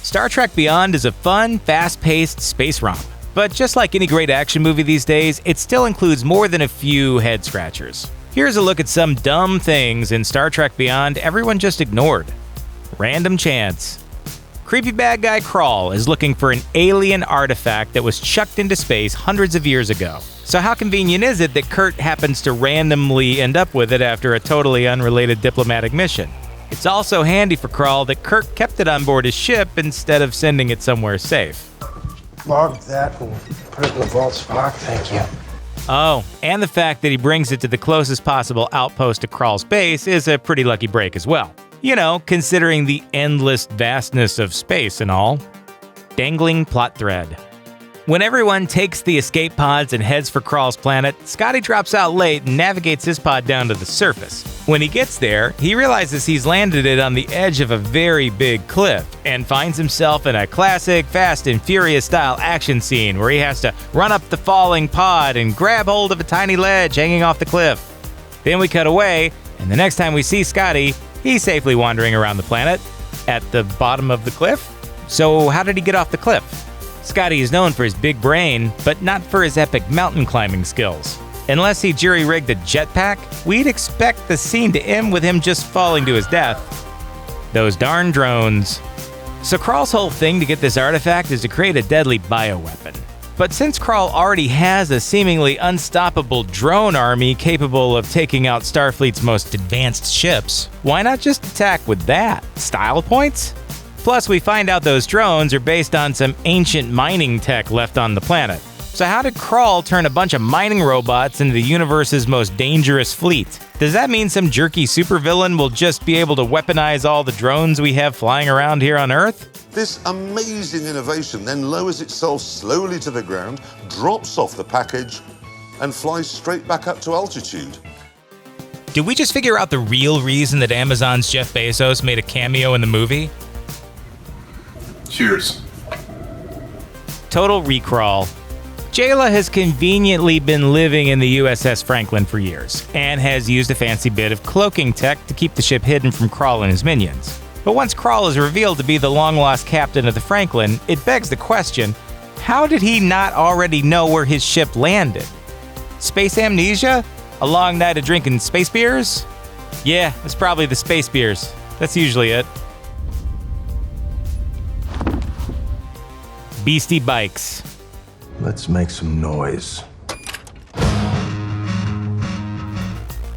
Star Trek Beyond is a fun, fast-paced space romp. But just like any great action movie these days, it still includes more than a few head-scratchers. Here's a look at some dumb things in Star Trek Beyond everyone just ignored. Random chance. Creepy bad guy Krall is looking for an alien artifact that was chucked into space hundreds of years ago. So how convenient is it that Kurt happens to randomly end up with it after a totally unrelated diplomatic mission? It's also handy for Krall that Kirk kept it on board his ship instead of sending it somewhere safe. Log that and put it in the vault, Spock, thank you. Oh, and the fact that he brings it to the closest possible outpost to Krall's base is a pretty lucky break as well. You know, considering the endless vastness of space and all. Dangling plot thread. When everyone takes the escape pods and heads for Krall's planet, Scotty drops out late and navigates his pod down to the surface. When he gets there, he realizes he's landed it on the edge of a very big cliff and finds himself in a classic Fast and Furious style action scene where he has to run up the falling pod and grab hold of a tiny ledge hanging off the cliff. Then we cut away, and the next time we see Scotty, he's safely wandering around the planet at the bottom of the cliff. So how did he get off the cliff? Scotty is known for his big brain, but not for his epic mountain climbing skills. Unless he jury-rigged a jetpack, we'd expect the scene to end with him just falling to his death. Those darn drones. So Krall's whole thing to get this artifact is to create a deadly bioweapon. But since Krall already has a seemingly unstoppable drone army capable of taking out Starfleet's most advanced ships, why not just attack with that? Style points? Plus, we find out those drones are based on some ancient mining tech left on the planet. So how did Krall turn a bunch of mining robots into the universe's most dangerous fleet? Does that mean some jerky supervillain will just be able to weaponize all the drones we have flying around here on Earth? This amazing innovation then lowers itself slowly to the ground, drops off the package, and flies straight back up to altitude. Did we just figure out the real reason that Amazon's Jeff Bezos made a cameo in the movie? Cheers. Total re-Krall. Jayla has conveniently been living in the USS Franklin for years, and has used a fancy bit of cloaking tech to keep the ship hidden from Krall and his minions. But once Krall is revealed to be the long-lost captain of the Franklin, it begs the question, how did he not already know where his ship landed? Space amnesia? A long night of drinking space beers? Yeah, it's probably the space beers. That's usually it. Beastie Bikes. Let's make some noise.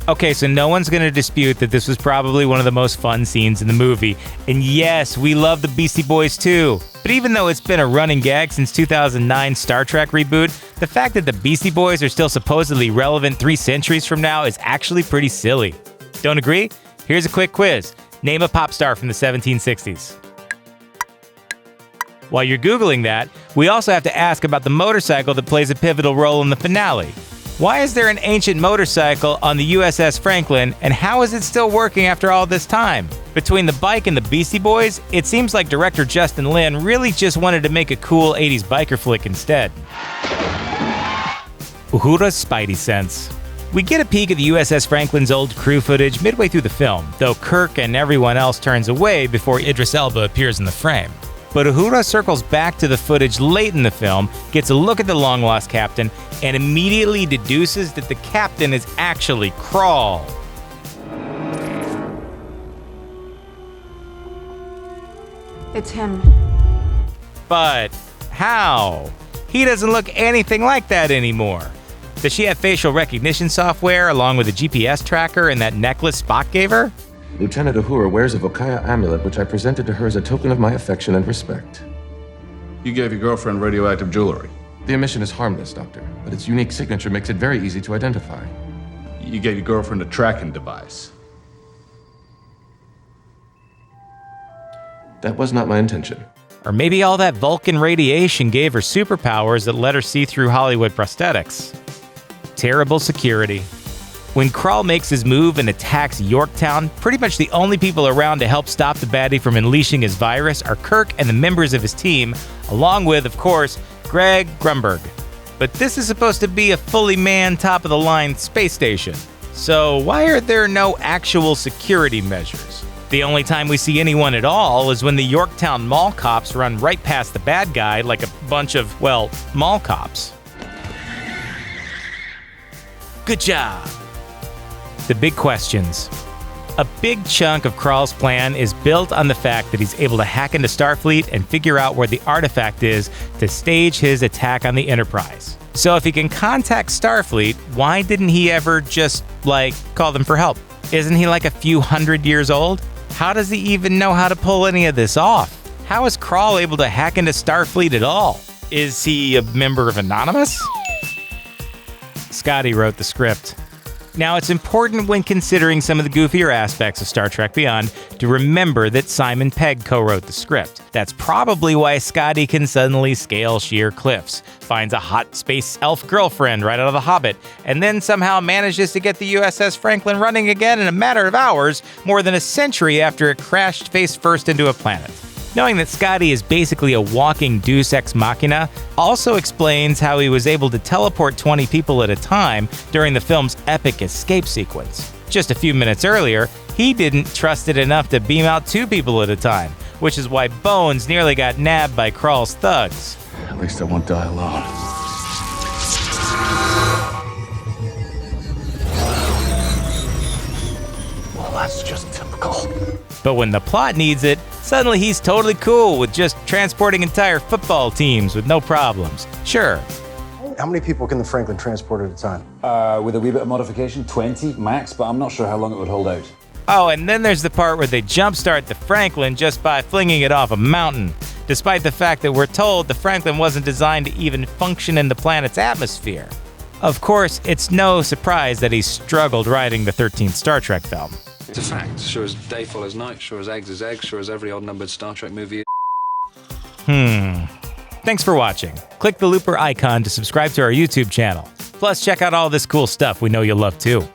Okay, so no one's going to dispute that this was probably one of the most fun scenes in the movie. And yes, we love the Beastie Boys too. But even though it's been a running gag since 2009's Star Trek reboot, the fact that the Beastie Boys are still supposedly relevant 3 centuries from now is actually pretty silly. Don't agree? Here's a quick quiz. Name a pop star from the 1760s. While you're Googling that, we also have to ask about the motorcycle that plays a pivotal role in the finale. Why is there an ancient motorcycle on the USS Franklin, and how is it still working after all this time? Between the bike and the Beastie Boys, it seems like director Justin Lin really just wanted to make a cool 80s biker flick instead. Uhura's Spidey-sense. We get a peek at the USS Franklin's old crew footage midway through the film, though Kirk and everyone else turns away before Idris Elba appears in the frame. But Uhura circles back to the footage late in the film, gets a look at the long-lost captain, and immediately deduces that the captain is actually Krall. It's him. But how? He doesn't look anything like that anymore. Does she have facial recognition software along with a GPS tracker and that necklace Spock gave her? Lieutenant Uhura wears a Vokaya amulet, which I presented to her as a token of my affection and respect. You gave your girlfriend radioactive jewelry. The emission is harmless, Doctor, but its unique signature makes it very easy to identify. You gave your girlfriend a tracking device. That was not my intention. Or maybe all that Vulcan radiation gave her superpowers that let her see through Hollywood prosthetics. Terrible security. When Krall makes his move and attacks Yorktown, pretty much the only people around to help stop the baddie from unleashing his virus are Kirk and the members of his team, along with, of course, Greg Grunberg. But this is supposed to be a fully manned, top-of-the-line space station. So why are there no actual security measures? The only time we see anyone at all is when the Yorktown mall cops run right past the bad guy like a bunch of, well, mall cops. Good job! The big questions. A big chunk of Krall's plan is built on the fact that he's able to hack into Starfleet and figure out where the artifact is to stage his attack on the Enterprise. So if he can contact Starfleet, why didn't he ever just, call them for help? Isn't he like a few hundred years old? How does he even know how to pull any of this off? How is Krall able to hack into Starfleet at all? Is he a member of Anonymous? Scotty wrote the script. Now, it's important when considering some of the goofier aspects of Star Trek Beyond to remember that Simon Pegg co-wrote the script. That's probably why Scotty can suddenly scale sheer cliffs, finds a hot space elf girlfriend right out of The Hobbit, and then somehow manages to get the USS Franklin running again in a matter of hours, more than a century after it crashed face first into a planet. Knowing that Scotty is basically a walking deus ex machina also explains how he was able to teleport 20 people at a time during the film's epic escape sequence. Just a few minutes earlier, he didn't trust it enough to beam out 2 people at a time, which is why Bones nearly got nabbed by Krall's thugs. At least I won't die alone. Well, that's just typical. But when the plot needs it, suddenly he's totally cool with just transporting entire football teams with no problems. Sure. How many people can the Franklin transport at a time? With a wee bit of modification, 20 max, but I'm not sure how long it would hold out. Oh, and then there's the part where they jumpstart the Franklin just by flinging it off a mountain, despite the fact that we're told the Franklin wasn't designed to even function in the planet's atmosphere. Of course, it's no surprise that he struggled writing the 13th Star Trek film. It's a fact. Sure as day follows night, sure as eggs is eggs, sure as every odd-numbered Star Trek movie. Thanks for watching. Click the looper icon to subscribe to our YouTube channel. Plus, check out all this cool stuff we know you'll love too.